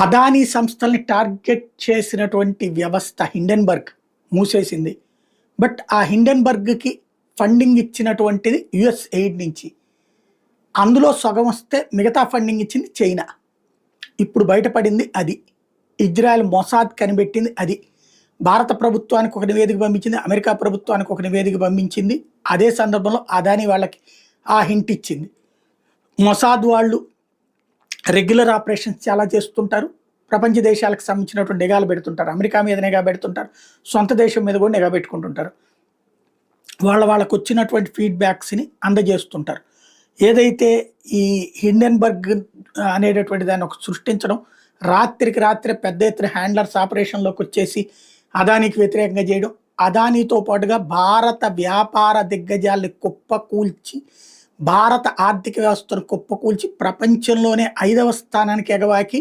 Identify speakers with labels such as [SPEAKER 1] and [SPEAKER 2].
[SPEAKER 1] అదానీ సంస్థల్ని టార్గెట్ చేసినటువంటి వ్యవస్థ హిండెన్బర్గ్ మూసేసింది. బట్ ఆ హిండెన్బర్గ్‌కి ఫండింగ్ ఇచ్చినటువంటిది యూఎస్ ఎయిడ్ నుంచి. అందులో సగం వస్తే మిగతా ఫండింగ్ ఇచ్చింది చైనా. ఇప్పుడు బయటపడింది అది. ఇజ్రాయెల్ మొసాద్ కనిపెట్టింది అది. భారత ప్రభుత్వానికి ఒక నివేదిక పంపించింది. అమెరికా ప్రభుత్వానికి ఒక నివేదిక పంపించింది. అదే సందర్భంలో అదానీ వాళ్ళకి ఆ హింట్ ఇచ్చింది. మొసాద్ వాళ్ళు రెగ్యులర్ ఆపరేషన్స్ చాలా చేస్తుంటారు. ప్రపంచ దేశాలకు సంబంధించినటువంటి నిఘాలు పెడుతుంటారు. అమెరికా మీద నిఘా పెడుతుంటారు. సొంత దేశం మీద కూడా నిఘా పెట్టుకుంటుంటారు. వాళ్ళకు వచ్చినటువంటి ఫీడ్బ్యాక్స్ని అందజేస్తుంటారు. ఏదైతే ఈ హిండెన్బర్గ్ అనేటటువంటి దాన్ని ఒక సృష్టించడం, రాత్రికి రాత్రే పెద్ద ఎత్తున హ్యాండ్లర్స్ ఆపరేషన్లోకి వచ్చేసి అదానికి వ్యతిరేకంగా చేయడం, అదానితో పాటుగా భారత వ్యాపార దిగ్గజాల్ని కుప్పకూల్చి, భారత ఆర్థిక వ్యవస్థను కుప్పకూల్చి ప్రపంచంలోనే 5వ స్థానానికి ఎగవాకి